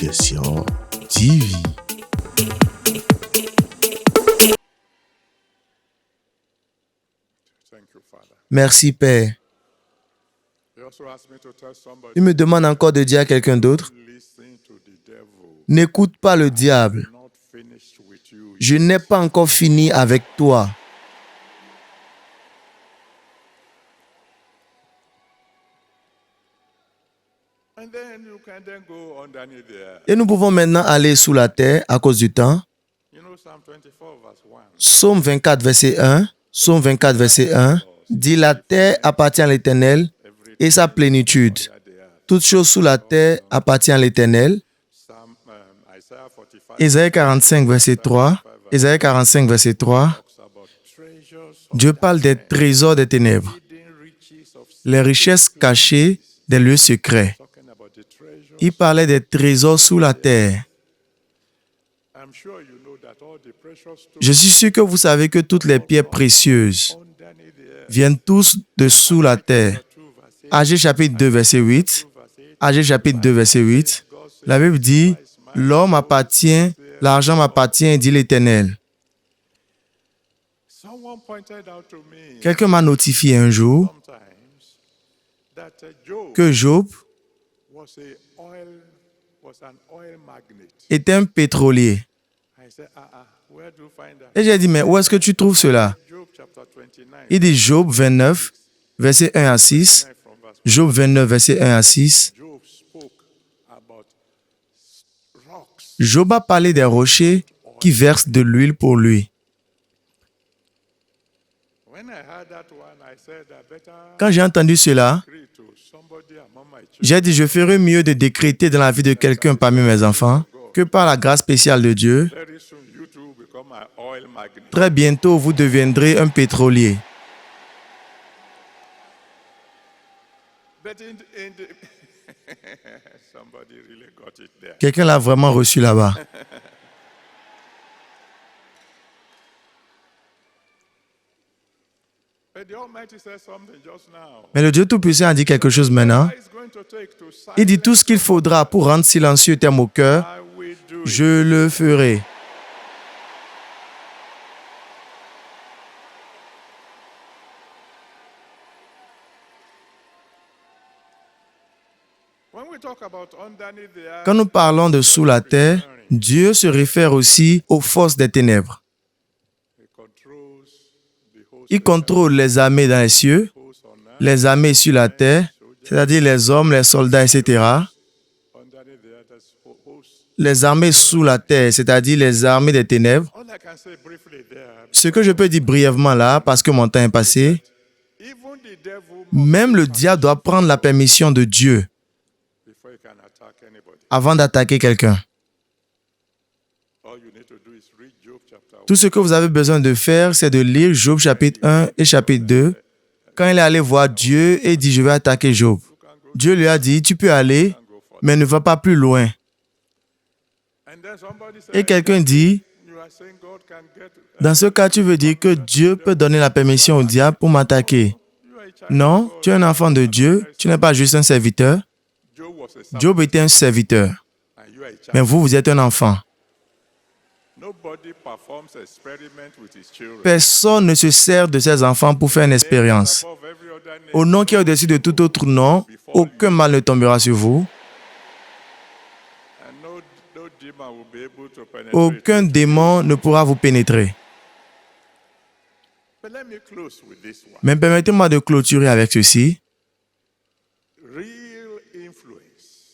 Multiplication TV. Merci, Père. Il me demande encore de dire à quelqu'un d'autre, n'écoute pas le diable. Je n'ai pas encore fini avec toi. Et nous pouvons maintenant aller sous la terre à cause du temps. Psaume 24, verset 1. Psaume 24, verset 1 dit « La terre appartient à l'Éternel et sa plénitude. Toute chose sous la terre appartient à l'Éternel. » Isaïe 45, verset 3. Isaïe 45, verset 3. Dieu parle des trésors des ténèbres, les richesses cachées des lieux secrets. Il parlait des trésors sous la terre. Je suis sûr que vous savez que toutes les pierres précieuses viennent tous de sous la terre. Agée chapitre 2, verset 8. Agée chapitre 2, verset 8. La Bible dit, « L'or m'appartient, l'argent m'appartient, dit l'Éternel. » Quelqu'un m'a notifié un jour que Job était un pétrolier. Et j'ai dit, mais où est-ce que tu trouves cela? Il dit Job 29, verset 1 à 6. Job 29, verset 1 à 6. Job a parlé des rochers qui versent de l'huile pour lui. Quand j'ai entendu cela, j'ai dit, je ferais mieux de décréter dans la vie de quelqu'un parmi mes enfants que par la grâce spéciale de Dieu. Très bientôt, vous deviendrez un pétrolier. Quelqu'un l'a vraiment reçu là-bas. Mais le Dieu Tout-Puissant a dit quelque chose maintenant. Il dit tout ce qu'il faudra pour rendre silencieux tes moqueurs, je le ferai. Quand nous parlons de sous la terre, Dieu se réfère aussi aux forces des ténèbres. Il contrôle les armées dans les cieux, les armées sur la terre, c'est-à-dire les hommes, les soldats, etc. Les armées sous la terre, c'est-à-dire les armées des ténèbres. Ce que je peux dire brièvement là, parce que mon temps est passé, même le diable doit prendre la permission de Dieu avant d'attaquer quelqu'un. Tout ce que vous avez besoin de faire, c'est de lire Job chapitre 1 et chapitre 2. Quand il est allé voir Dieu et dit, je vais attaquer Job. Dieu lui a dit, tu peux aller, mais ne va pas plus loin. Et quelqu'un dit, dans ce cas, tu veux dire que Dieu peut donner la permission au diable pour m'attaquer. Non, tu es un enfant de Dieu, tu n'es pas juste un serviteur. Job était un serviteur, mais vous êtes un enfant. Personne ne se sert de ses enfants pour faire une expérience. Au nom qui est au-dessus de tout autre nom, aucun mal ne tombera sur vous. Aucun démon ne pourra vous pénétrer. Mais permettez-moi de clôturer avec ceci.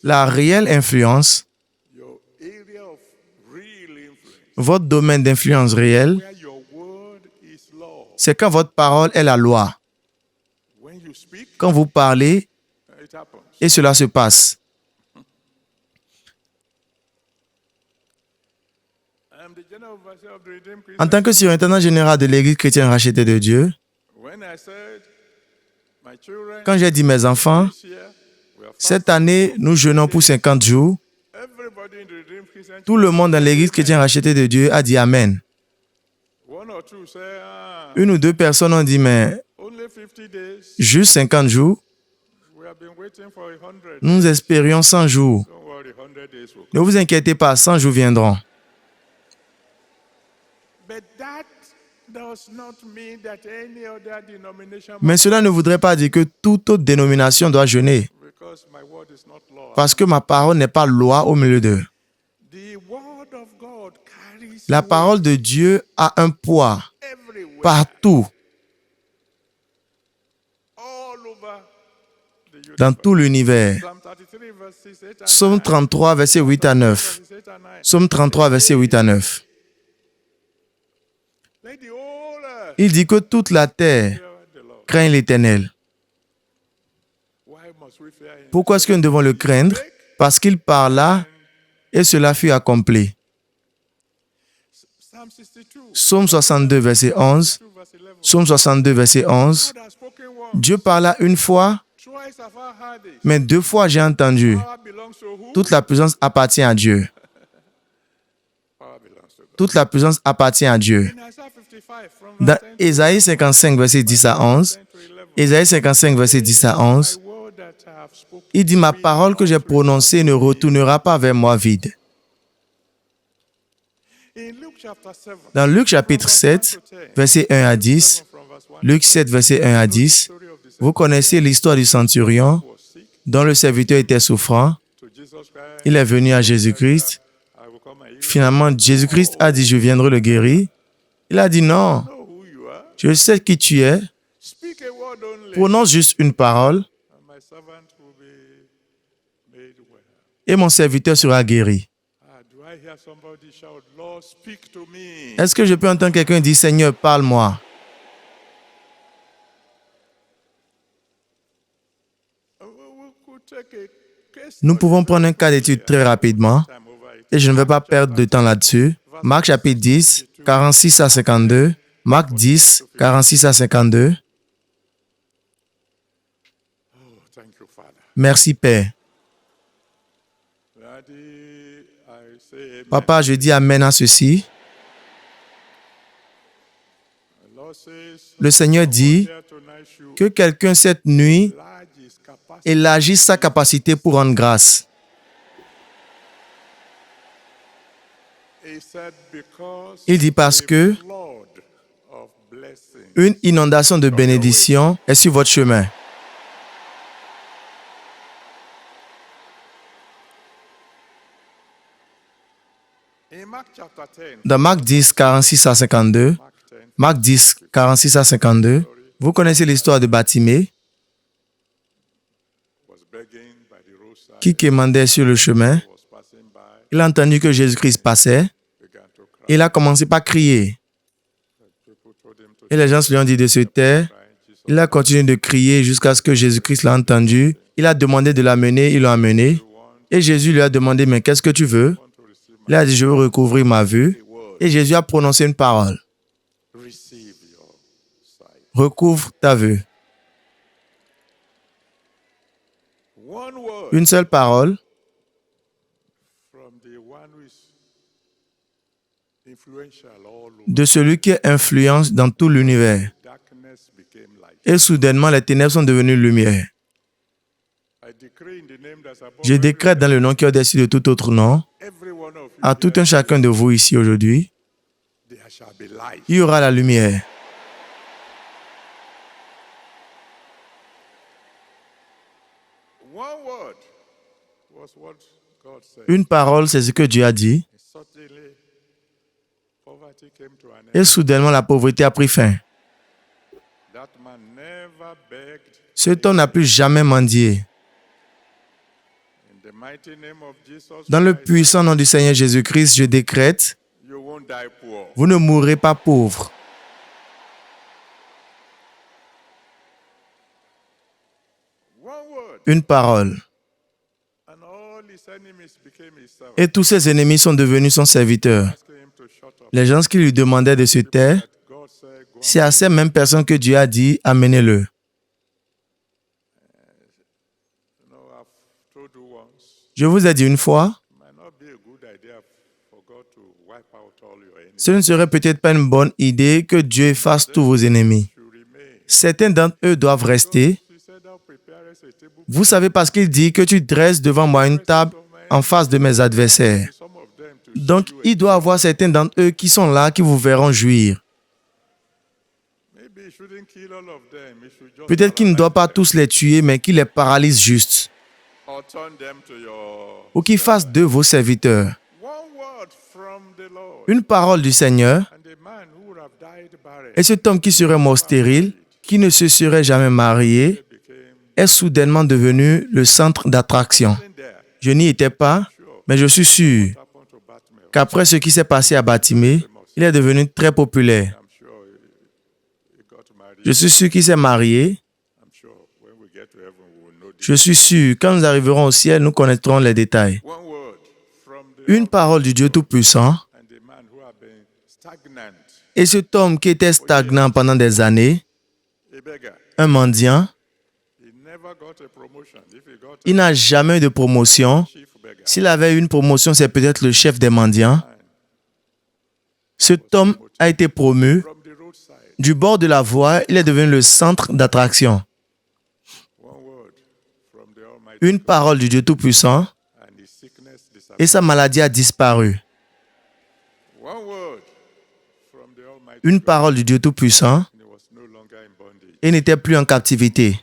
La réelle influence, votre domaine d'influence réel, c'est quand votre parole est la loi. Quand vous parlez, et cela se passe. En tant que surintendant général de l'Église chrétienne rachetée de Dieu, quand j'ai dit mes enfants, cette année, nous jeûnons pour 50 jours, tout le monde dans l'Église chrétienne rachetée de Dieu a dit Amen. Une ou deux personnes ont dit, mais juste 50 jours, nous espérions 100 jours. Ne vous inquiétez pas, 100 jours viendront. Mais cela ne voudrait pas dire que toute autre dénomination doit jeûner, parce que ma parole n'est pas loi au milieu d'eux. La parole de Dieu a un poids partout, dans tout l'univers. Psaume 33, verset 8 à 9. Psaume 33, verset 8 à 9. Il dit que toute la terre craint l'Éternel. Pourquoi est-ce que nous devons le craindre? Parce qu'il parla et cela fut accompli. Psaume 62, verset 11. Psaume 62, verset 11. Dieu parla une fois, mais 2 fois j'ai entendu. Toute la puissance appartient à Dieu. Toute la puissance appartient à Dieu. Dans Ésaïe 55, verset 10 à 11, Ésaïe 55, verset 10 à 11, il dit « Ma parole que j'ai prononcée ne retournera pas vers moi vide. » Dans Luc chapitre 7, verset 1 à 10, Luc 7, verset 1 à 10, vous connaissez l'histoire du centurion dont le serviteur était souffrant. Il est venu à Jésus-Christ. Finalement, Jésus-Christ a dit « Je viendrai le guérir ». Il a dit « Non, je sais qui tu es. Prononce juste une parole et mon serviteur sera guéri. » Est-ce que je peux entendre quelqu'un dire « Seigneur, parle-moi » ? Nous pouvons prendre un cas d'étude très rapidement et je ne vais pas perdre de temps là-dessus. Marc chapitre 10, 46 à 52. Marc 10, 46 à 52. Merci, Père. Papa, je dis Amen à ceci. Le Seigneur dit que quelqu'un cette nuit élargisse sa capacité pour rendre grâce. Il dit parce que une inondation de bénédiction est sur votre chemin. Dans Marc 10, 46 à 52, Marc 10, 46 à 52, vous connaissez l'histoire de Bartimée qui quémandait sur le chemin. Il a entendu que Jésus-Christ passait. Il a commencé par crier. Et les gens lui ont dit de se taire. Il a continué de crier jusqu'à ce que Jésus-Christ l'a entendu. Il a demandé de l'amener, ils l'ont amené. Et Jésus lui a demandé, mais qu'est-ce que tu veux? Il a dit, je veux recouvrir ma vue. Et Jésus a prononcé une parole. Recouvre ta vue. Une seule parole de celui qui est influence dans tout l'univers. Et soudainement, les ténèbres sont devenues lumière. Je décrète dans le nom qui est au-dessus de tout autre nom, à tout un chacun de vous ici aujourd'hui, il y aura la lumière. Une parole, c'est ce que Dieu a dit. Et soudainement, la pauvreté a pris fin. Cet homme n'a plus jamais mendié. Dans le puissant nom du Seigneur Jésus-Christ, je décrète, vous ne mourrez pas pauvre. Une parole. Et tous ses ennemis sont devenus son serviteur. Les gens qui lui demandaient de se taire, c'est à ces mêmes personnes que Dieu a dit, amenez-le. Je vous ai dit une fois, ce ne serait peut-être pas une bonne idée que Dieu efface tous vos ennemis. Certains d'entre eux doivent rester. Vous savez parce qu'il dit que tu dresses devant moi une table en face de mes adversaires. Donc, il doit y avoir certains d'entre eux qui sont là, qui vous verront jouir. Peut-être qu'il ne doit pas tous les tuer, mais qu'il les paralyse juste. Ou qu'il fasse d'eux vos serviteurs. Une parole du Seigneur, et cet homme qui serait mort stérile, qui ne se serait jamais marié, est soudainement devenu le centre d'attraction. Je n'y étais pas, mais je suis sûr qu'après ce qui s'est passé à Batimée, il est devenu très populaire. Je suis sûr qu'il s'est marié. Je suis sûr, quand nous arriverons au ciel, nous connaîtrons les détails. Une parole du Dieu Tout-Puissant, et cet homme qui était stagnant pendant des années, un mendiant, il n'a jamais eu de promotion. S'il avait eu une promotion, c'est peut-être le chef des mendiants. Cet homme a été promu. Du bord de la voie, il est devenu le centre d'attraction. Une parole du Dieu Tout-Puissant, et sa maladie a disparu. Une parole du Dieu Tout-Puissant, et il n'était plus en captivité.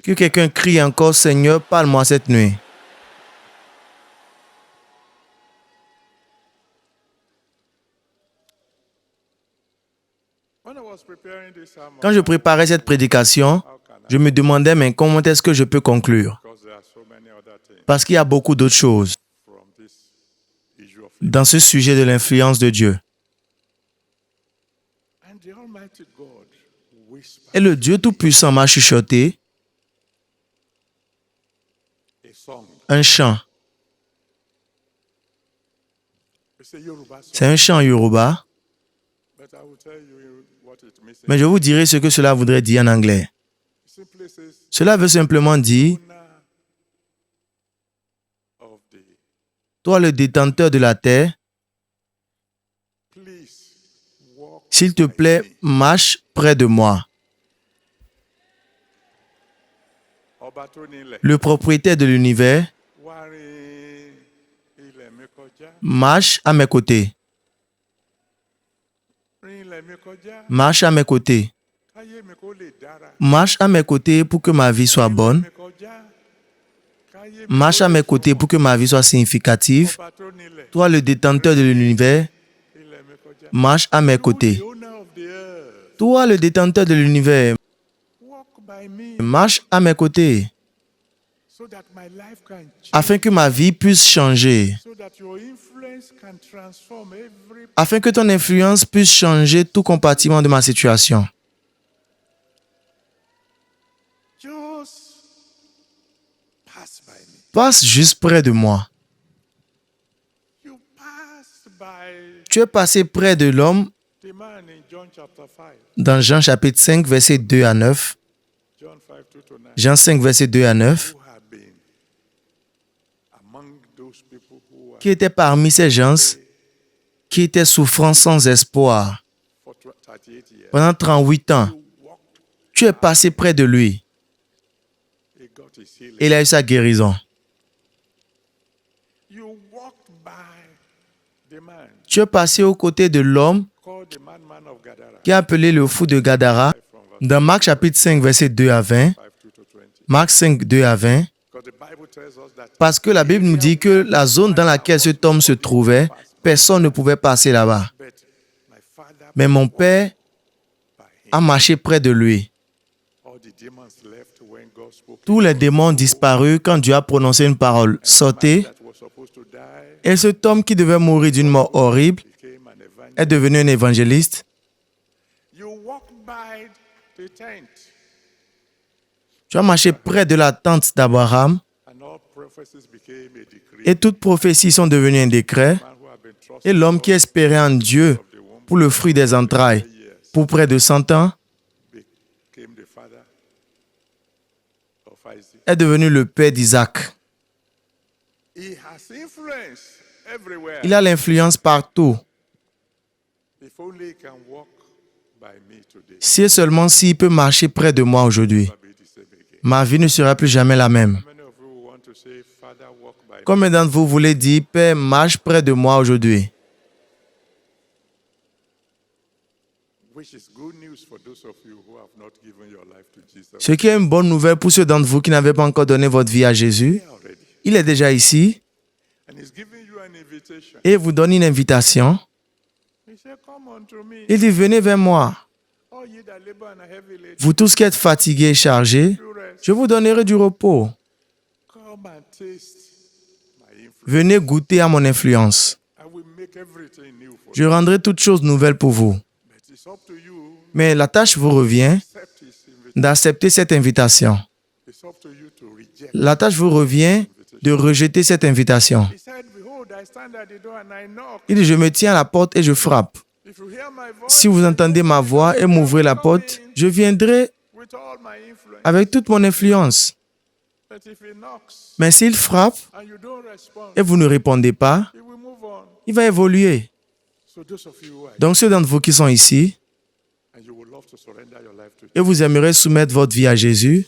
Que quelqu'un crie encore, Seigneur, parle-moi cette nuit. Quand je préparais cette prédication, je me demandais, mais comment est-ce que je peux conclure? Parce qu'il y a beaucoup d'autres choses dans ce sujet de l'influence de Dieu. Et le Dieu Tout-Puissant m'a chuchoté un chant. C'est un chant Yoruba, mais je vous dirai ce que cela voudrait dire en anglais. Cela veut simplement dire, toi le détenteur de la terre, s'il te plaît, marche près de moi. Le propriétaire de l'univers, marche à mes côtés. Marche à mes côtés. Marche à mes côtés pour que ma vie soit bonne. Marche à mes côtés pour que ma vie soit significative. Toi, le détenteur de l'univers, marche à mes côtés. Toi, le détenteur de l'univers, marche à mes côtés. Afin que ma vie puisse changer. Afin que ton influence puisse changer tout compartiment de ma situation. Passe juste près de moi. Tu es passé près de l'homme dans Jean chapitre 5, verset 2 à 9. Jean 5, verset 2 à 9. Qui était parmi ces gens qui étaient souffrants sans espoir pendant 38 ans. Tu es passé près de lui. Et il a eu sa guérison. Tu es passé aux côtés de l'homme qui est appelé le fou de Gadara dans Marc chapitre 5, verset 2 à 20. Marc 5, 2 à 20. Parce que la Bible nous dit que la zone dans laquelle cet homme se trouvait, personne ne pouvait passer là-bas. Mais mon Père a marché près de lui. Tous les démons ont disparu quand Dieu a prononcé une parole. Sortez. Et cet homme qui devait mourir d'une mort horrible est devenu un évangéliste. Tu as marché près de la tente d'Abraham et toutes prophéties sont devenues un décret. Et l'homme qui espérait en Dieu pour le fruit des entrailles pour près de 100 ans est devenu le père d'Isaac. Il a l'influence partout. Si et seulement s'il peut marcher près de moi aujourd'hui. Ma vie ne sera plus jamais la même. Combien d'entre vous voulez dire, Père, marche près de moi aujourd'hui? Ce qui est une bonne nouvelle pour ceux d'entre vous qui n'avaient pas encore donné votre vie à Jésus. Il est déjà ici et vous donne une invitation. Il dit, venez vers moi. Vous tous qui êtes fatigués et chargés, je vous donnerai du repos. Venez goûter à mon influence. Je rendrai toutes choses nouvelles pour vous. Mais la tâche vous revient d'accepter cette invitation. La tâche vous revient de rejeter cette invitation. Il dit, je me tiens à la porte et je frappe. Si vous entendez ma voix et m'ouvrez la porte, je viendrai avec toute mon influence. Mais s'il frappe et vous ne répondez pas, il va évoluer. Donc ceux d'entre vous qui sont ici et vous aimeriez soumettre votre vie à Jésus,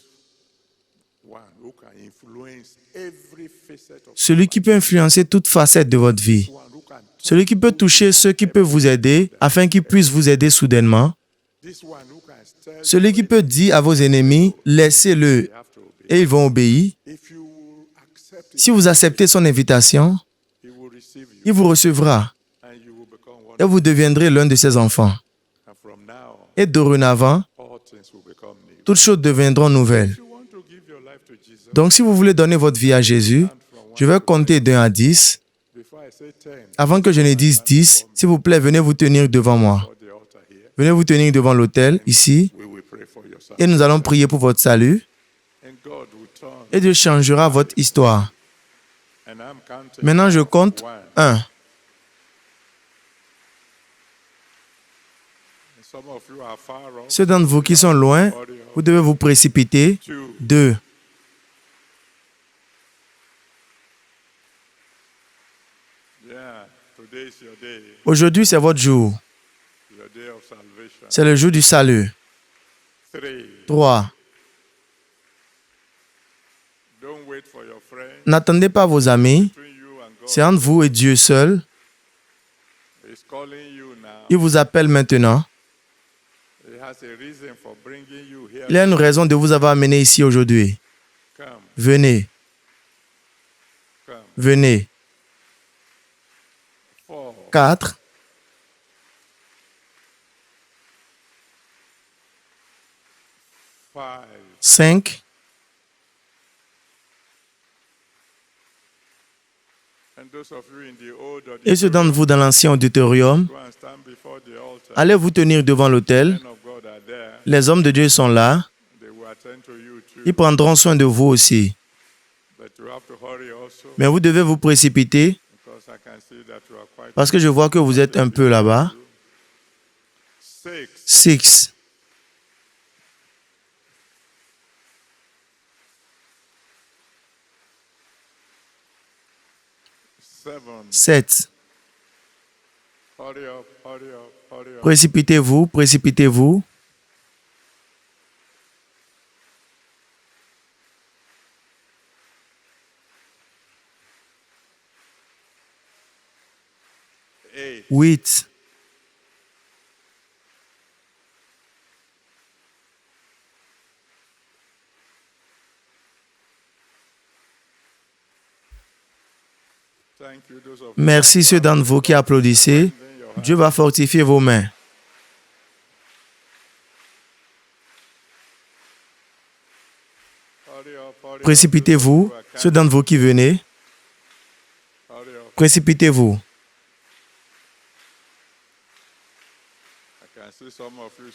celui qui peut influencer toute facette de votre vie, celui qui peut toucher ceux qui peuvent vous aider afin qu'ils puissent vous aider soudainement, celui qui peut dire à vos ennemis, laissez-le et ils vont obéir. Si vous acceptez son invitation, il vous recevra et vous deviendrez l'un de ses enfants. Et dorénavant, toutes choses deviendront nouvelles. Donc, si vous voulez donner votre vie à Jésus, je vais compter d'1 à 10. Avant que je ne dise 10, s'il vous plaît, venez vous tenir devant moi. Venez vous tenir devant l'autel, ici, et nous allons prier pour votre salut. Et Dieu changera votre histoire. Maintenant, je compte 1. Ceux d'entre vous qui sont loin, vous devez vous précipiter. 2. Aujourd'hui, c'est votre jour. C'est le jour du salut. 3. N'attendez pas vos amis. C'est entre vous et Dieu seul. Il vous appelle maintenant. Il y a une raison de vous avoir amené ici aujourd'hui. Venez. Venez. 4. 5. Et ceux d'entre vous dans l'ancien auditorium, allez vous tenir devant l'autel. Les hommes de Dieu sont là. Ils prendront soin de vous aussi. Mais vous devez vous précipiter parce que je vois que vous êtes un peu là-bas. 6. 7. Précipitez-vous, précipitez-vous. 8. 9. Merci ceux d'entre vous qui applaudissez. Dieu va fortifier vos mains. Précipitez-vous, ceux d'entre vous qui venez. Précipitez-vous.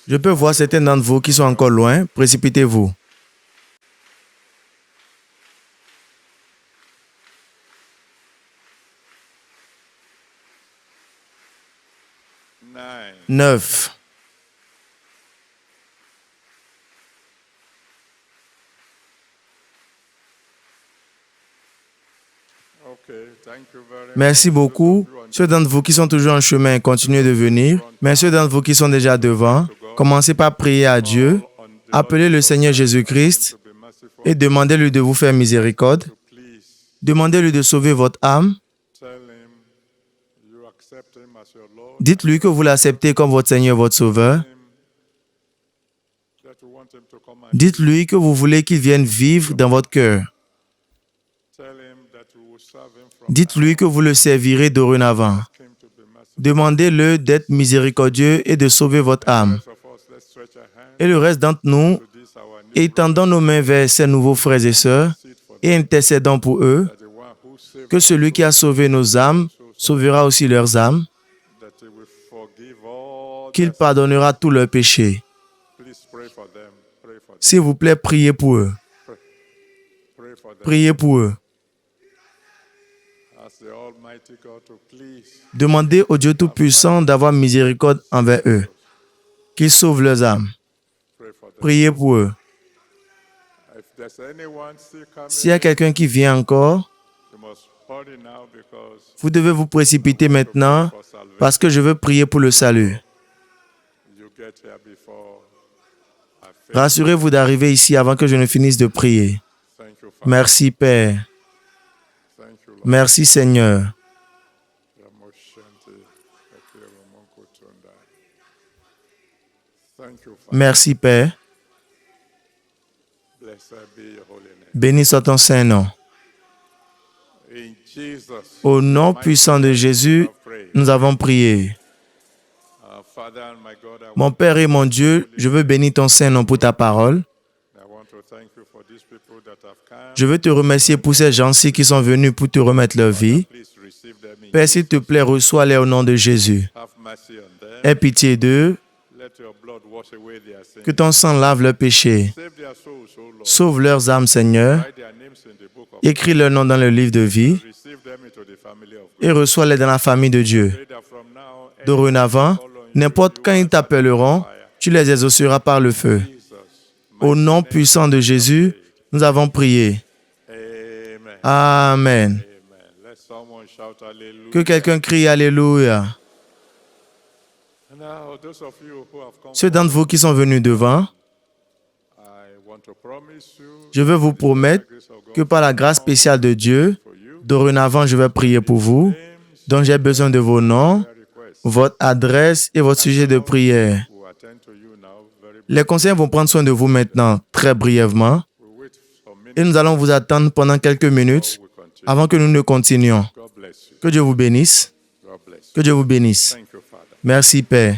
Je peux voir certains d'entre vous qui sont encore loin. Précipitez-vous. 9. Merci beaucoup. Ceux d'entre vous qui sont toujours en chemin, continuez de venir. Mais ceux d'entre vous qui sont déjà devant, commencez par prier à Dieu. Appelez le Seigneur Jésus-Christ et demandez-lui de vous faire miséricorde. Demandez-lui de sauver votre âme. Dites-lui que vous l'acceptez comme votre Seigneur, votre Sauveur. Dites-lui que vous voulez qu'il vienne vivre dans votre cœur. Dites-lui que vous le servirez dorénavant. Demandez-le d'être miséricordieux et de sauver votre âme. Et le reste d'entre nous, étendons nos mains vers ces nouveaux frères et sœurs et intercédons pour eux, que celui qui a sauvé nos âmes sauvera aussi leurs âmes, qu'il pardonnera tous leurs péchés. S'il vous plaît, priez pour eux. Priez pour eux. Demandez au Dieu Tout-Puissant d'avoir miséricorde envers eux, qu'il sauve leurs âmes. Priez pour eux. S'il y a quelqu'un qui vient encore, vous devez vous précipiter maintenant parce que je veux prier pour le salut. Rassurez-vous d'arriver ici avant que je ne finisse de prier. Merci, Père. Merci, Seigneur. Merci, Père. Béni soit ton Saint-Nom. Au nom puissant de Jésus, nous avons prié. Mon Père et mon Dieu, je veux bénir ton Saint-Nom pour ta parole. Je veux te remercier pour ces gens-ci qui sont venus pour te remettre leur vie. Père, s'il te plaît, reçois-les au nom de Jésus. Aie pitié d'eux. Que ton sang lave leurs péchés. Sauve leurs âmes, Seigneur. Écris leur nom dans le livre de vie et reçois-les dans la famille de Dieu. Dorénavant, n'importe quand ils t'appelleront, tu les exauceras par le feu. Au nom puissant de Jésus, nous avons prié. Amen. Que quelqu'un crie Alléluia. Ceux d'entre vous qui sont venus devant, je veux vous promettre que par la grâce spéciale de Dieu, dorénavant, je vais prier pour vous, dont j'ai besoin de vos noms, votre adresse et votre sujet de prière. Les conseillers vont prendre soin de vous maintenant, très brièvement, et nous allons vous attendre pendant quelques minutes avant que nous ne continuions. Que Dieu vous bénisse. Que Dieu vous bénisse. Merci, Père.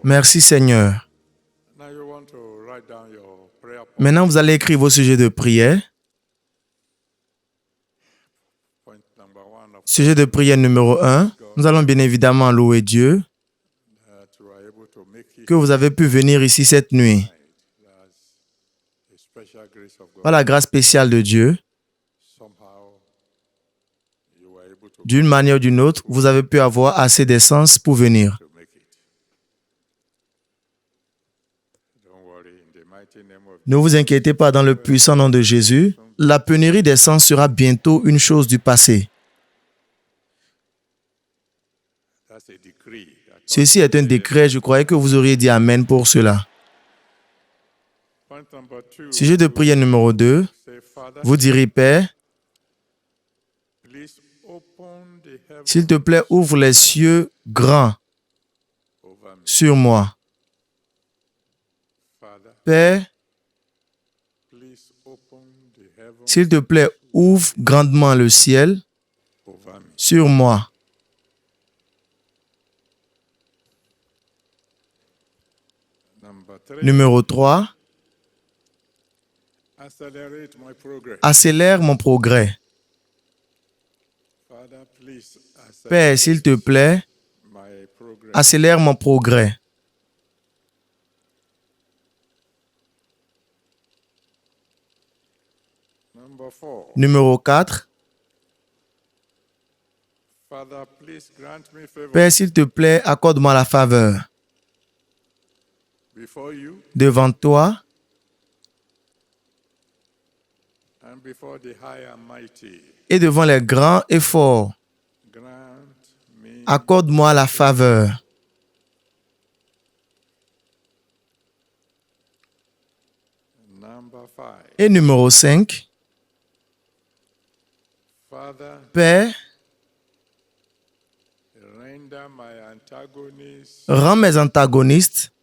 Merci Seigneur. Maintenant, vous allez écrire vos sujets de prière. Sujet de prière numéro 1. Nous allons bien évidemment louer Dieu que vous avez pu venir ici cette nuit. Par la grâce spéciale de Dieu, d'une manière ou d'une autre, vous avez pu avoir assez d'essence pour venir. Ne vous inquiétez pas, dans le puissant nom de Jésus, la pénurie d'essence sera bientôt une chose du passé. Ceci est un décret, je croyais que vous auriez dit Amen pour cela. Sujet de prière numéro 2, vous direz, Père, s'il te plaît, ouvre les cieux grands sur moi. Père, s'il te plaît, ouvre grandement le ciel sur moi. Numéro 3, accélère mon progrès. Père, s'il te plaît, accélère mon progrès. Numéro 4, Père, s'il te plaît, accorde-moi la faveur. Devant toi et devant les grands et forts, accorde-moi la faveur. Et numéro 5, Père, rends mes antagonistes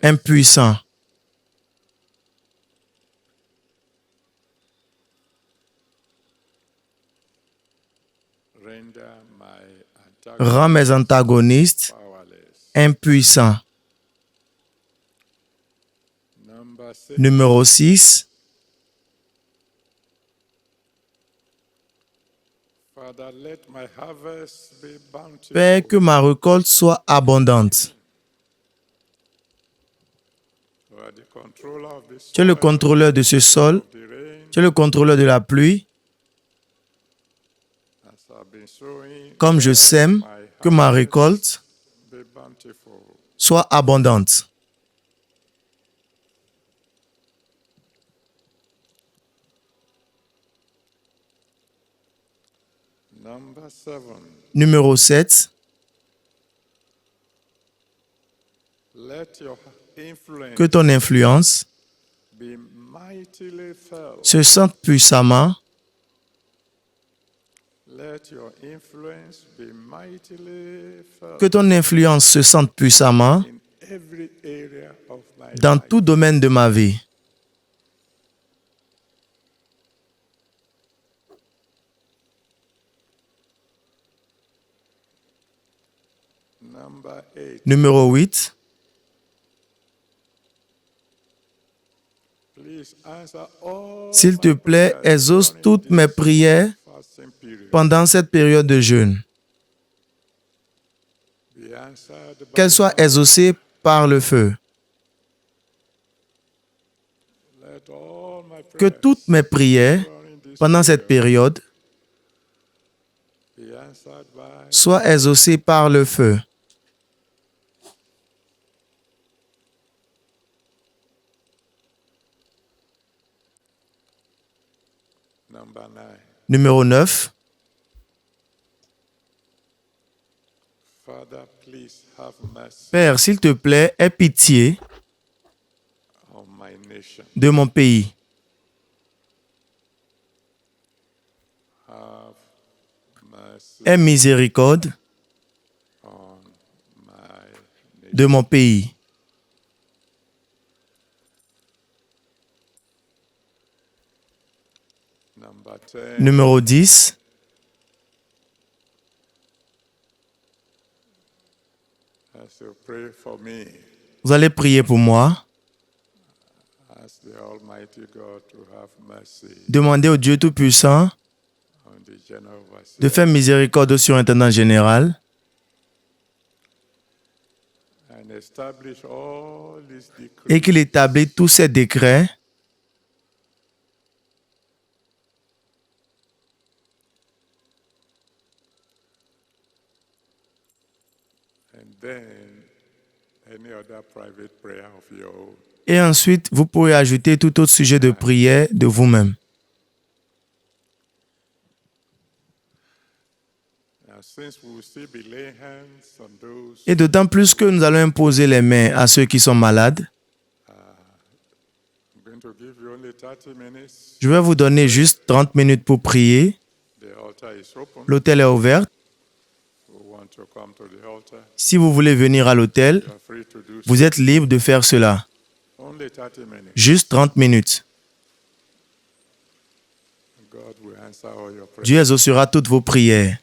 impuissants. Rends mes antagonistes impuissants. Numéro 6, Père, que ma récolte soit abondante. Tu es le contrôleur de ce sol, tu es le contrôleur de la pluie. Comme je sème, que ma récolte soit abondante. Numéro 7, Que ton influence se sente puissamment que ton influence se sente puissamment dans tout domaine de ma vie. Numéro 8. S'il te plaît, exauce toutes mes prières pendant cette période de jeûne. Qu'elles soient exaucées par le feu. Que toutes mes prières pendant cette période soient exaucées par le feu. Numéro 9. Père, s'il te plaît, aie pitié de mon pays. Aie miséricorde de mon pays. Numéro 10. Vous allez prier pour moi. Demandez au Dieu Tout-Puissant de faire miséricorde au surintendant général et qu'il établisse tous ces décrets et ensuite vous pourrez ajouter tout autre sujet de prière de vous-même. Et d'autant plus que nous allons imposer les mains à ceux qui sont malades, je vais vous donner juste 30 minutes pour prier. L'autel est ouvert. Si vous voulez venir à l'autel, vous êtes libre de faire cela. Juste 30 minutes. Dieu exaucera toutes vos prières.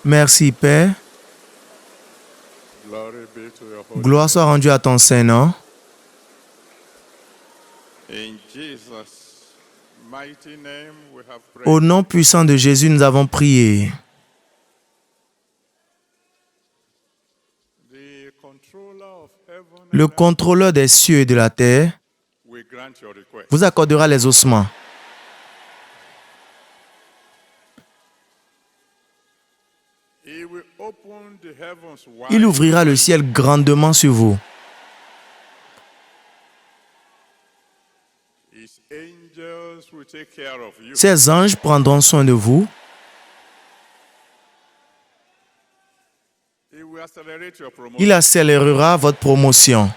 Merci, Père. Gloire soit rendue à ton Saint-Nom. Au nom puissant de Jésus, nous avons prié. Le contrôleur des cieux et de la terre vous accordera les ossements. Il ouvrira le ciel grandement sur vous. Ses anges prendront soin de vous. Il accélérera votre promotion.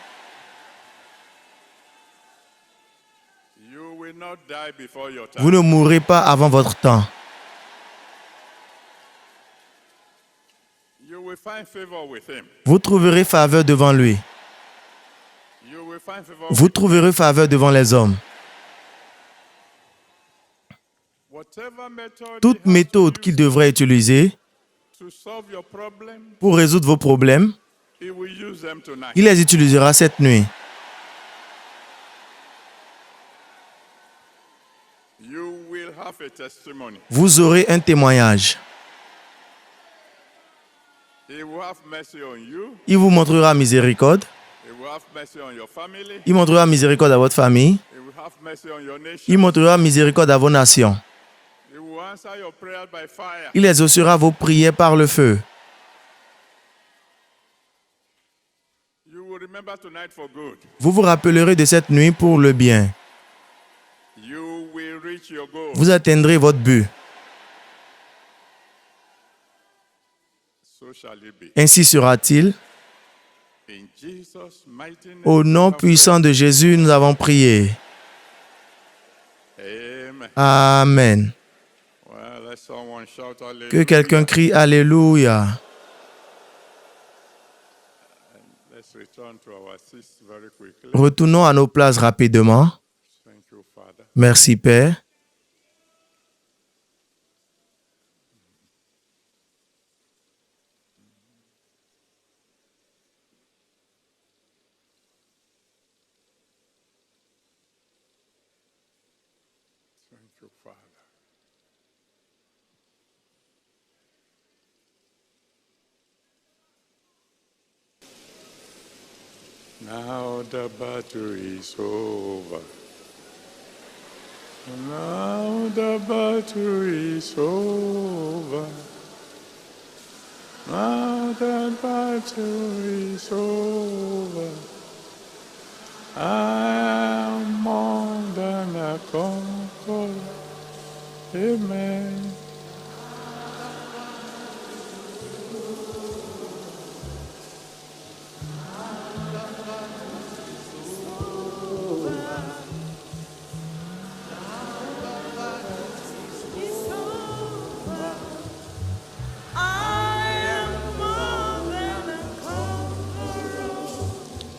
Vous ne mourrez pas avant votre temps. Vous trouverez faveur devant lui. Vous trouverez faveur devant les hommes. Toute méthode qu'il devrait utiliser pour résoudre vos problèmes, il les utilisera cette nuit. Vous aurez un témoignage. Il vous montrera miséricorde. Il montrera miséricorde à votre famille. Il montrera miséricorde à vos nations. Il exaucera vos prières par le feu. Vous vous rappellerez de cette nuit pour le bien. Vous atteindrez votre but. Ainsi sera-t-il. Au nom puissant de Jésus, nous avons prié. Amen. Que quelqu'un crie Alléluia. Retournons à nos places rapidement. Merci, Père. Now the battle is over. Now the battle is over. Now the battle is over. I am more than a conqueror. Amen.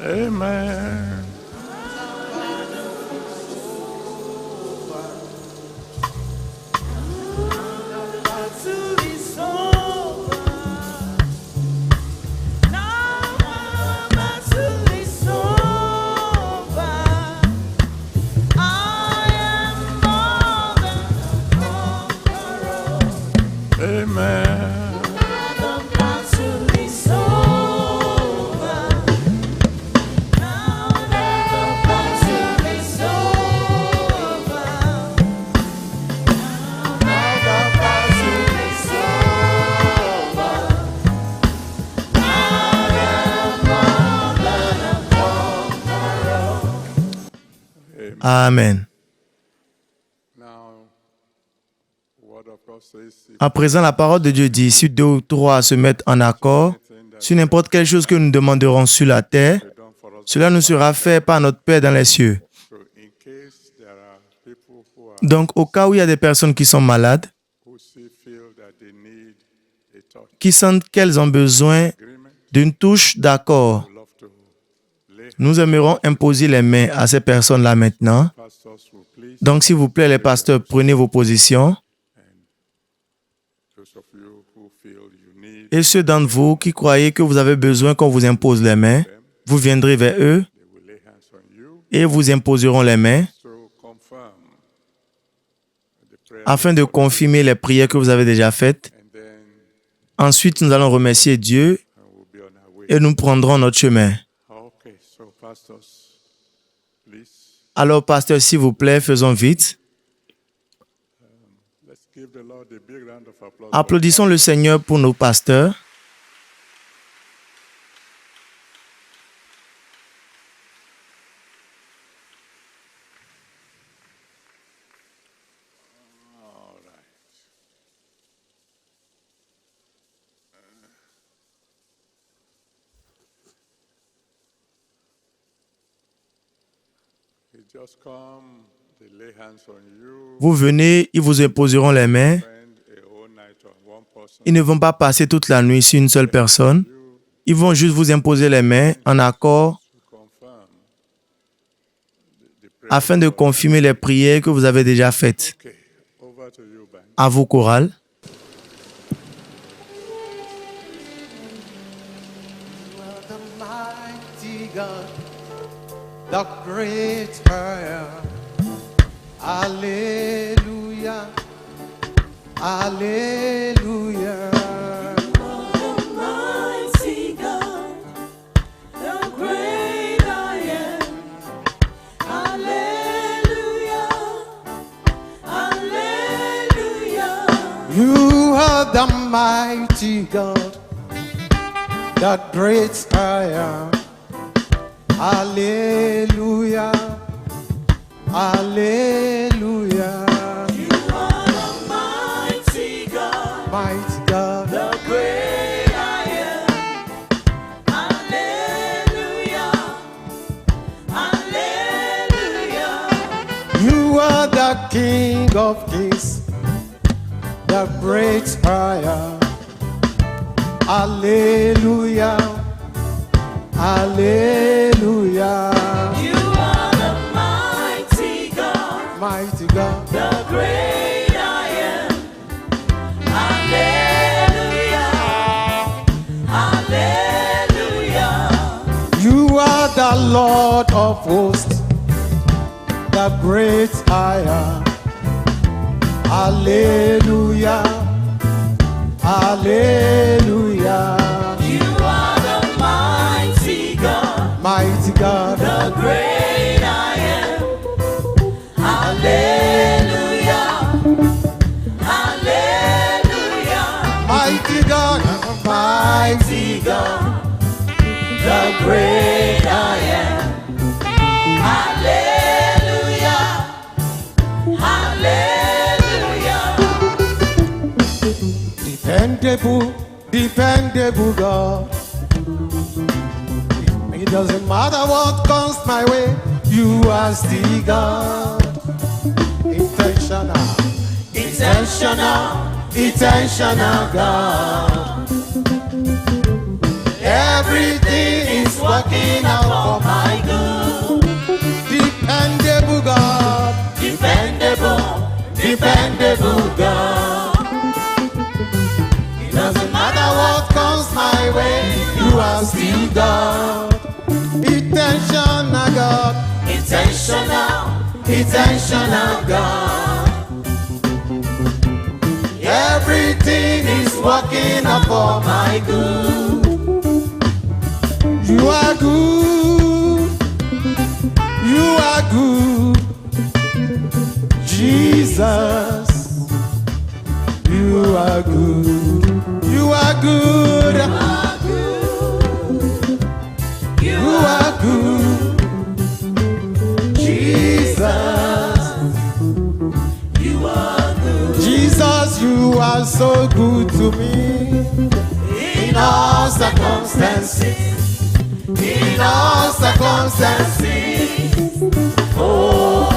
Amen. Amen. Amen. Now, word of God says, if À présent, la parole de Dieu dit, si deux ou trois se mettent en accord sur n'importe quelle chose que nous demanderons sur la terre, it's done for us. cela nous sera fait par notre Père dans les cieux. So in case there are people who are Donc, au cas où il y a des personnes qui sont malades, who still feel that they need a touch qui sentent qu'elles ont besoin agreement, d'une touche d'accord, we love to lay nous aimerons imposer les mains à ces personnes-là maintenant. pastors will please Donc, s'il vous plaît, les pasteurs, prenez vos positions. those of you who feel you need, Et ceux d'entre vous qui croyez que vous avez besoin qu'on vous impose les mains, vous viendrez vers eux they will lay hands on you et vous imposeront les mains to confirm the prayer. afin de confirmer les prières que vous avez déjà faites. And then Ensuite, nous allons remercier Dieu we'll be on our way. et nous prendrons notre chemin. Okay, so pastors, please, Alors, pasteur, s'il vous plaît, faisons vite. let's give the Lord a big round of applause. Applaudissons le Seigneur pour nos pasteurs. All right. They just come, they lay hands on you, Vous venez, ils vous imposeront les mains. spend a whole night on one person. Ils ne vont pas passer toute la nuit sur une seule personne. Ils vont juste vous imposer les mains en accord To confirm the prayer. afin de confirmer les prières que vous avez déjà faites. Okay, over to you, Ben. À vous, chorale. The mighty God, the great I am. Hallelujah, hallelujah. Mighty God, the great I am. Hallelujah, hallelujah. You are the mighty God, the great I am. Hallelujah, hallelujah. You are the mighty God, Mighty God, the great I am. Hallelujah, hallelujah. you are the King of Kings, the great I am. Hallelujah, hallelujah. You are the mighty God, Mighty God, the great I am. Hallelujah, hallelujah. you are the Lord of hosts, the great I am. Hallelujah, hallelujah. You are the mighty God, Mighty God, the great I am. Hallelujah, hallelujah. mighty God, mighty God, the great I am. Hallelujah, hallelujah. dependable, dependable God. It doesn't matter what comes my way, you are still God. Intentional, Intentional, intentional God. everything is working out for God. Intentional God. Intentional God. Everything is working out for my good. You are good. You are good. Jesus. You are good. You are good. You are good. Jesus. You are good. Jesus, you are so good to me. In all circumstances. In all circumstances. Oh,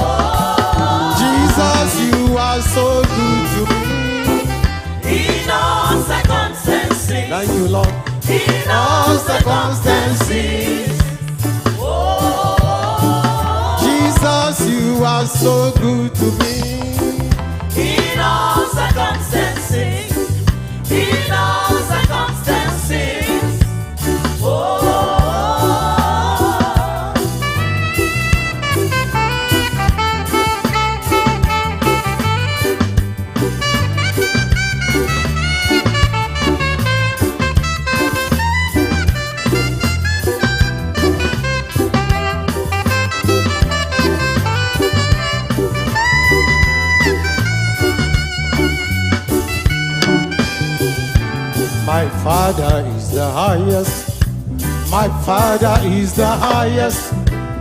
Jesus, you are so good to me. in all circumstances. Thank you, Lord. In all circumstances. Oh, Jesus, you are so good to me. in all circumstances. In all circumstances. Oh. My Father is the highest. My Father is the highest.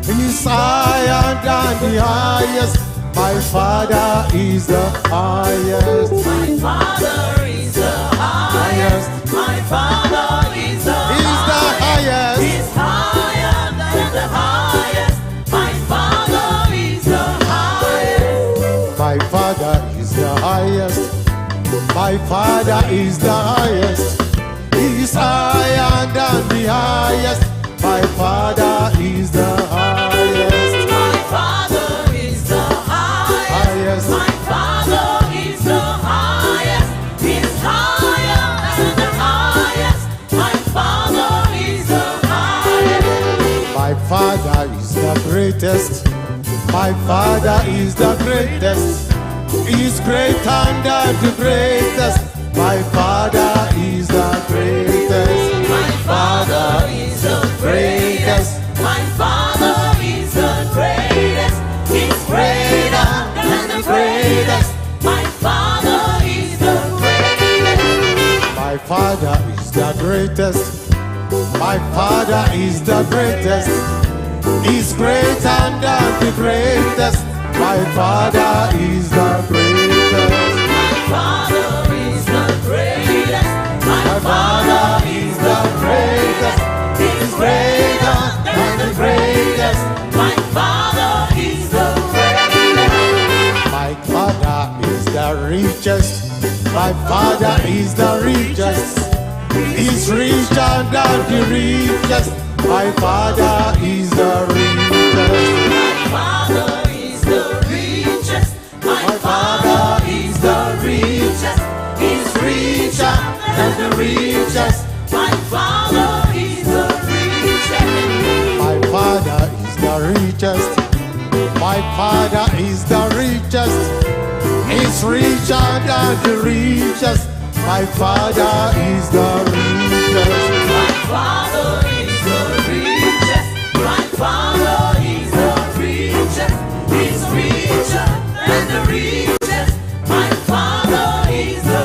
He's higher than the highest. My Father is the highest. My Father is the highest. My Father is the He's the highest. He's higher than the highest. My Father is the highest. My Father is the highest. My Father is the highest. He's higher than the highest. My Father is the highest. My Father is the highest. Highest. My Father is the highest. He's higher than the highest. My Father is the highest. My Father is the greatest. My Father is the greatest. He's greater than the greatest. My Father is the greatest. My Father is the greatest. My Father is the greatest. He's greater than the greatest. My Father is the greatest. My Father is the greatest. My Father is the greatest. He's greater than the greatest. My Father is the greatest. My Father is the greatest. My Father is the greatest. He's greater than the greatest. My Father is the greatest. My Father is the richest. My Father is the richest. He's richer than the richest. My Father is the richest. My Father is the richest. My Father is the richest. He's richer than the richest. My Father is the richest. My Father is the richest. My Father is the richest. He's richer than the richest. My Father is the richest. My Father is the richest. My Father is the richest. He's richer than the richest. My Father is the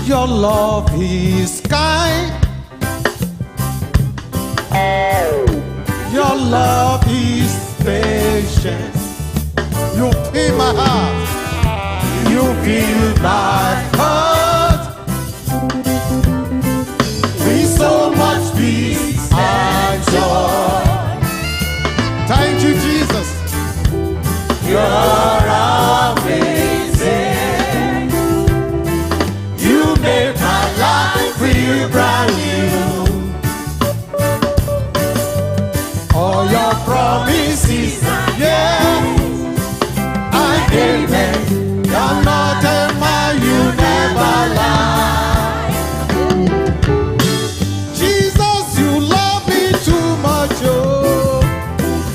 Your love is kind. Your love is patient. You fill my heart. You fill my heart with so much peace and joy. Thank you, Jesus. You're amazing. You make my life feel brand new. All your promises, yeah, and amen. You're not a man, you never lie. Jesus, you love me too much, oh.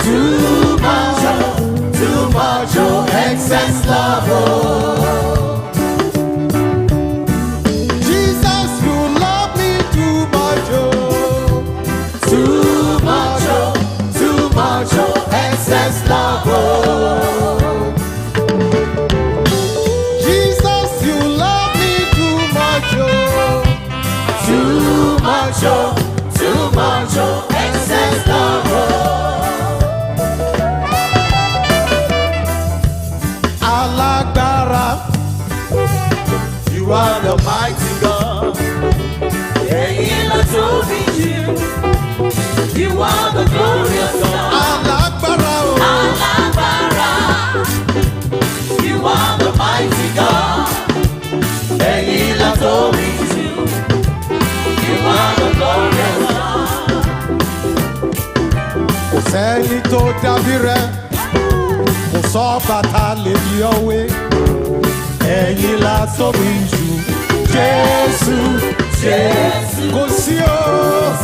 Too much, oh, too much, oh, excess love, oh. Jesus, you love me too much, oh. Too much, oh, too much, oh, excess love, oh. Jesus, you love me too much, oh. Too much, oh, too much, oh, excess love, oh. Alagbara, you are the mighty God. You are the glorious God. Alagbara, oh. Alabara. You are the mighty God. You are the glorious God. Kò sẹ́ni tó dàbí rẹ̀, kò sọ bàtà lè di ọ̀wé. Ẹ̀yin la tóbi jù, Jésù, Jésù. Kò sí o,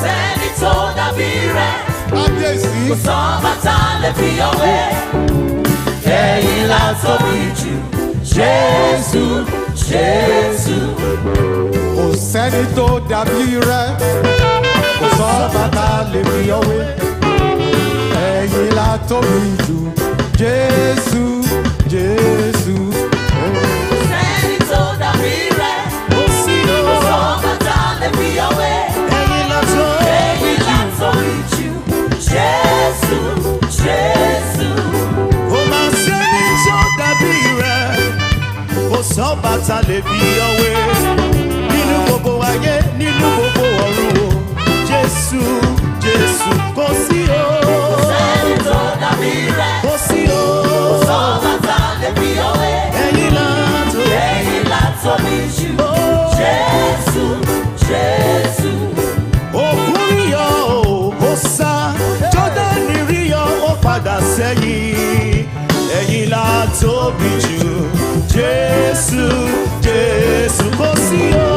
Sẹ́ni tó dàbí rẹ̀, kábíyèsí. kò sọ́ba tá lè fi ọ̀wé. Ẹ̀yin la tóbi jù, Jésù, Jésù. Kò sẹ́ni tó dàbí rẹ̀, kò sọ bàtà lè fi ọ̀wé. Ẹ̀yin la tóbi jù, Jésù, Jésù. Sẹ́ni tó dàbí rẹ̀, Kò sí o, kò sọ́ba tá lè fi ọ̀wé. ẹ̀yin la Ẹ̀yin la tóbi jù, Jésù, Jésù. Kò máa sẹ́ni tó dàbí rẹ̀, kò sọ́ba tá lè fi ọ̀wé. Nínú gbogbo ayé, nínú gbogbo ọ̀run o, Jésù, Jésù. Kò sí o, Sẹ́ni tó dàbí rẹ̀, kò sí o, sọ́ba tá lè fi ọ̀wé. ẹ̀yin là tó. Ẹ̀yin la tóbi jù, Jésù, Jésù. Òkun ríyọ o, ó sá, Jọ́dánì ríyọ, ó padà sẹ́yìn. Ẹ̀yin là tóbi jù, Jésù, Jésù. Kò sí o,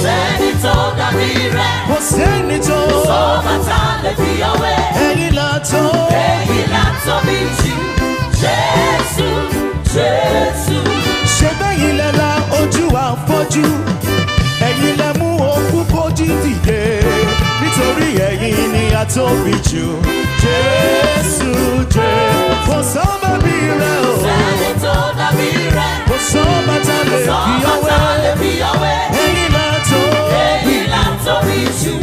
Sẹ́ni tó dàbí rẹ̀, kò sẹ́ni tó. sọ́ba tá lè fi ọ̀wé. Ẹ̀yin là tó. Ẹ̀yin la tóbi jù, Jésù, Jésù. Ṣé bẹ́yìn lẹ la ojú àfọ́jú? Ẹ̀yin lẹ mú òkú kó jí dìde. Nítorí ẹ̀yin ni a tóbi jù. Jésù, Jésù. Kò sọ́ba bí rẹ̀ o. Sẹ́ni tó dàbí rẹ̀, Kò sọ́ba tá lè fi sọ́ba ọwẹ́. tá lè fi ọ̀wé. Ẹ̀yin là tó. Ẹ̀yin la tóbi jù,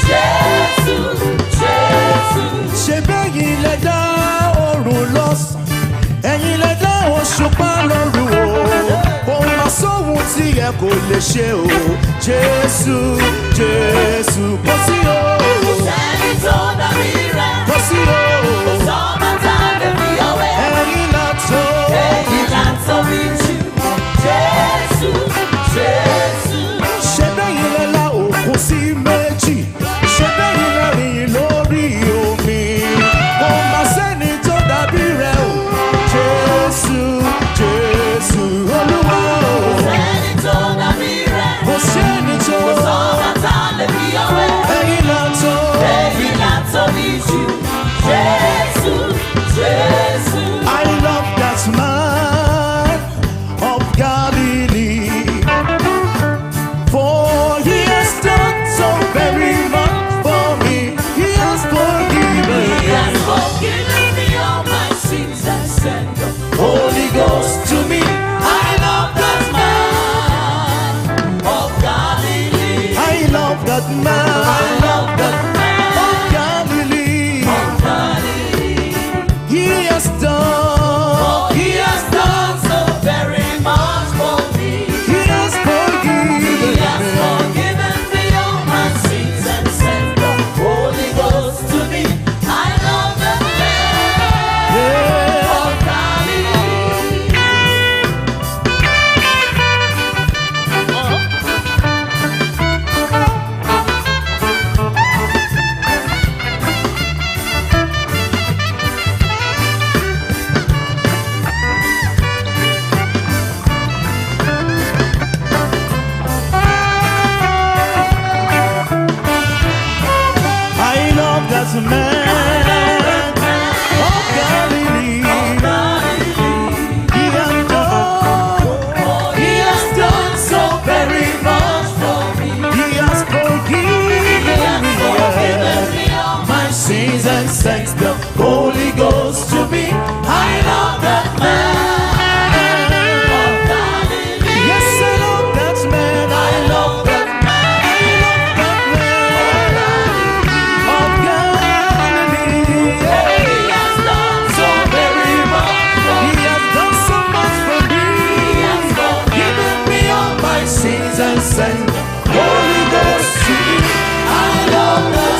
Jésù, Jésù. Ṣé bẹ́yìn lẹ dá oòrùn lọ́sàn? Ẹ̀yin lẹ dá òṣùpá lóru o. Ohun àsọ̀hún tí ẹ kò lè ṣe o. Jésù, Jésù. Kò sí o, Sẹ́ni tó dàbí rẹ̀, kò sí o. sọ́ba tá lè fi ọ̀wé. Ẹ̀yin là tó. Ẹ̀yin la tóbi jù, Jésù, Jésù. Ṣé bẹ́yìn lẹ la òkun sí méjì? Ṣé bẹ́yìn lẹ rìn lórí omi? Kò má sẹ́ni tó dàbí rẹ̀ o. Jésù, Jésù. Olúwa o. Sẹ́ni tó dàbí rẹ̀, Kò sẹ́ni tó. sọ́ba tá lè fi ọ̀wé. Ẹ̀yin send Holy Ghost to me. I love that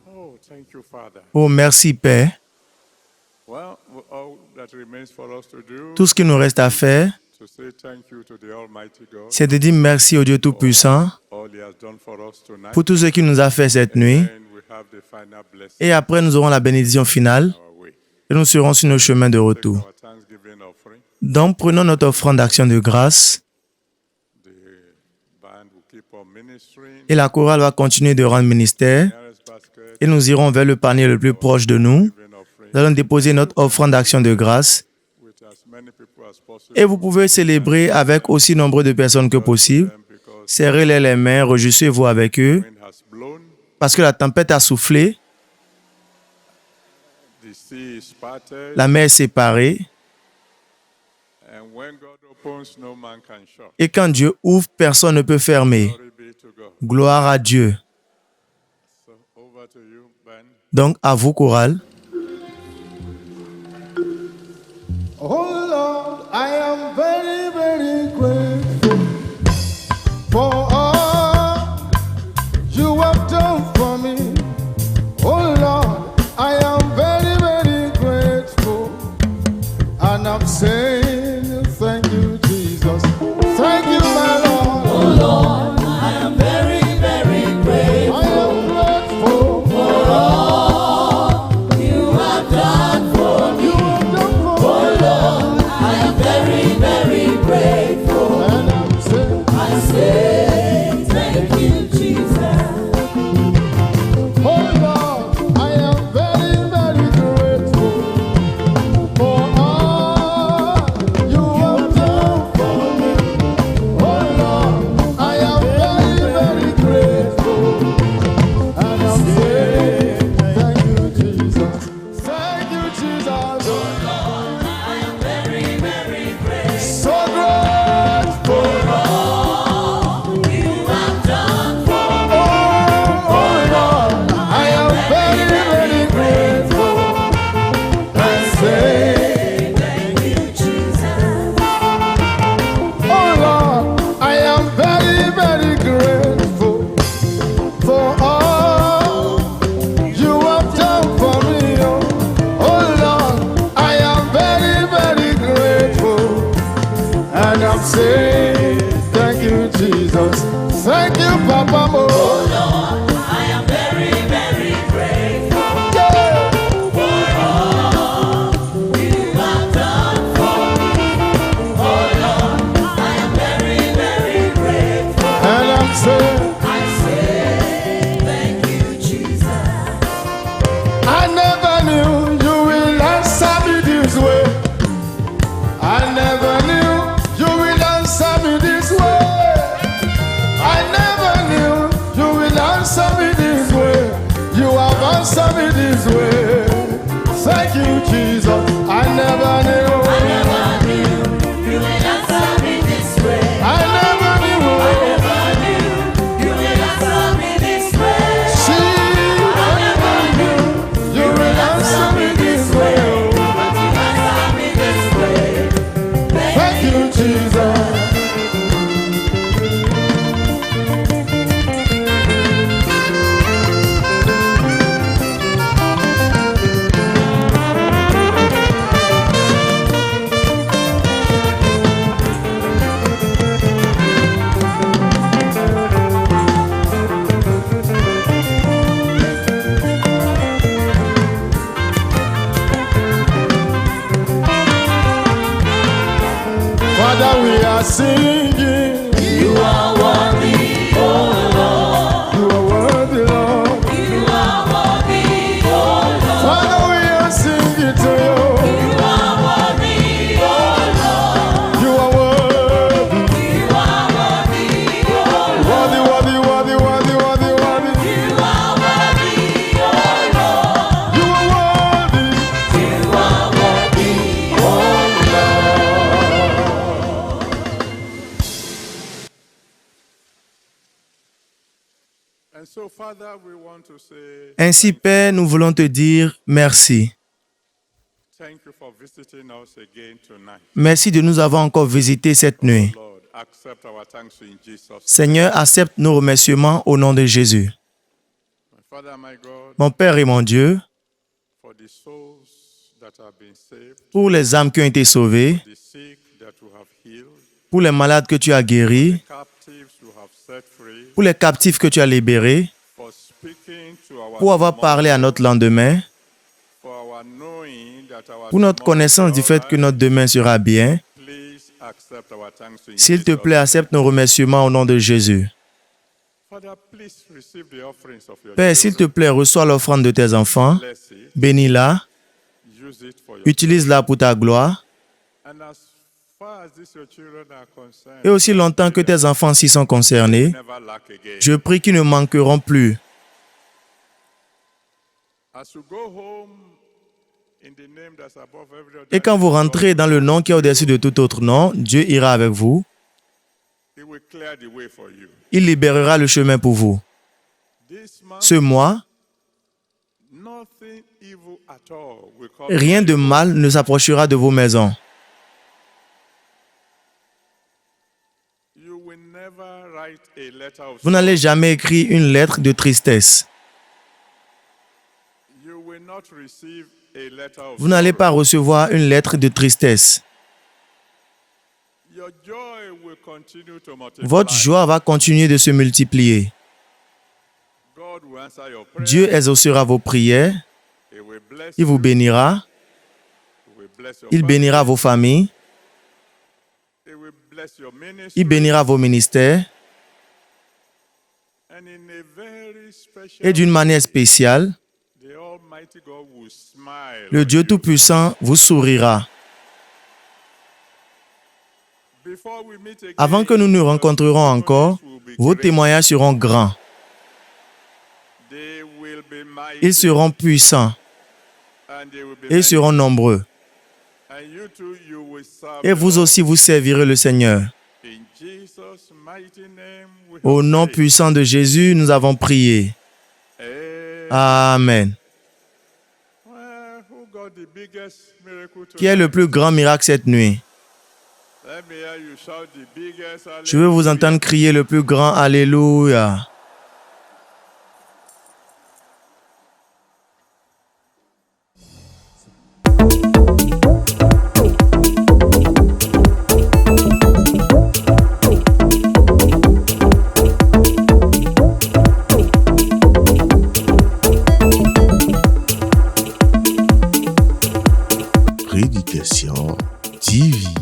Oh, thank you, Father. Oh, merci Père. Well, all that remains for us to do Tout ce qu'il nous reste à faire, to say thank you to the Almighty God. c'est de dire merci au Dieu Tout-Puissant All He has done for us tonight. pour tout ce qu'il nous a fait cette nuit. And we have the final blessing Et après, nous aurons la bénédiction finale our way. et nous serons sur nos chemins de retour. Our Thanksgiving offering. Donc, prenons notre offrande d'action de grâce The band will keep on ministering. et la chorale va continuer de rendre ministère Nearest basket, et nous irons vers le panier le plus proche de nous. giving offering Nous allons déposer notre offrande d'action de grâce with as many people as possible. et vous pouvez célébrer avec aussi nombre de personnes que possible. Because Serrez-les les mains, réjouissez-vous avec eux wind has blown, parce que la tempête a soufflé, the sea is parted, la mer est séparée and when God opens, no man can shut. et quand Dieu ouvre, personne ne peut fermer. Glory be to God. Gloire à Dieu. So over to you, Ben. Donc, à vous, chorale. Oh Lord, I am very, very grateful for all you have done for me. Oh Lord, I am very, very grateful. And I'm saying thank you, Jesus. Thank you, my Lord. Oh Lord, I am very, very grateful I am grateful for all you have done for me. you have done for me. Oh Lord, I am very, very grateful. And I'm saying, I say thank you, Jesus. oh Lord, I am very, very grateful for all you have done for me. Oh Lord, I am very, very grateful. And I'm saying, thank you, Jesus. Thank you, Jesus. I am very, very grateful So grateful. you have done for me. Oh Lord, I am very, very grateful. And say, Thank you, Jesus. oh Lord, I am very, very grateful for all you have done for me. Oh Lord, I am very, very grateful. And I'm saying, thank you, Jesus. Thank you, Papa Mo. Lord, I am very, very grateful Yeah. for all you have done for me. Oh Lord, I am very, very grateful. And I'm saying, I say thank you, Jesus. I never knew you will answer me this way. I never knew you will answer me this way. I never knew you will answer me this way. You have answered me this way. Thank you, Jesus. I never knew. I never knew you would answer me this way. I never knew. I never knew you would answer me this way. See, I never knew you will answer me this way. but you answer me this way. Thank you, Jesus. Father, we are singing. You are worthy, oh Lord. You are worthy, Lord. You are worthy, oh Lord. Father, we are singing to you. You are worthy, oh Lord. You are worthy. You are worthy, oh Lord. Worthy, worthy, worthy, worthy, worthy, worthy. You are worthy, oh Lord. You are worthy. You are worthy, oh Lord. Father, we want to say Ainsi, Père, nous voulons te dire merci. thank you for visiting us again tonight. Merci de nous avoir encore visités cette nuit. Lord, accept our thanks in Jesus' name. Seigneur, accepte nos remerciements au nom de Jésus. My Father, my God, Mon Père et mon Dieu, for the souls that have been saved, pour les âmes qui ont été sauvées, the sick that you have healed, pour les malades que tu as guéris, captives you have set free, pour les captifs que tu as libérés, for speaking to our pour avoir parlé à notre lendemain, for our knowing that our pour notre tomorrow connaissance is du fait que alright. notre demain sera bien. Please accept our thanks in S'il te Jesus' plaît, name. accepte nos remerciements au nom de Jésus. Father, please receive the offerings of your Père, s'il te children. plaît, reçois l'offrande de tes enfants, Bless it. bénis-la, Use it for your utilise-la pour ta gloire. And as far as these your children are concerned, Et aussi longtemps que tes enfants s'y sont concernés, never lack again. je prie qu'ils ne manqueront plus. As you go home in the name that's above every other Et quand vous name, rentrez dans le nom qui est au-dessus de tout autre nom, Dieu ira avec vous. He will clear the way for you. Il libérera le chemin pour vous. This month, Ce mois, nothing evil at all will come. rien de mal ne s'approchera de vos maisons. You will never write a letter of Vous n'allez jamais écrire une lettre de tristesse. You will not receive a letter of Vous n'allez pas sorrow. recevoir une lettre de tristesse. Your joy will continue to multiply. Votre joie va continuer de se multiplier. God will answer your prayer. Dieu exaucera vos prières. He will bless Il vous you. bénira. He will bless your Il family. bénira vos familles. He will bless your ministry. Il bénira vos ministères. And in a very special Et d'une manière spéciale, the Almighty God will smile. le on Dieu you. Tout-Puissant vous sourira. Before we meet again, Avant que nous nous rencontrerons encore, vos témoignages seront grands. They will be mighty. Ils seront puissants And they will be et ils seront nombreux. And you too, you will serve Et the vous Lord. aussi, vous servirez le Seigneur. In Jesus' mighty name, we Au have nom prayed. puissant de Jésus, nous avons prié. Amen. Well, who got the biggest miracle Qui est le tonight? plus grand miracle cette nuit? Let me hear you shout the biggest Je veux vous entendre crier le plus grand Alléluia. Prédication divine.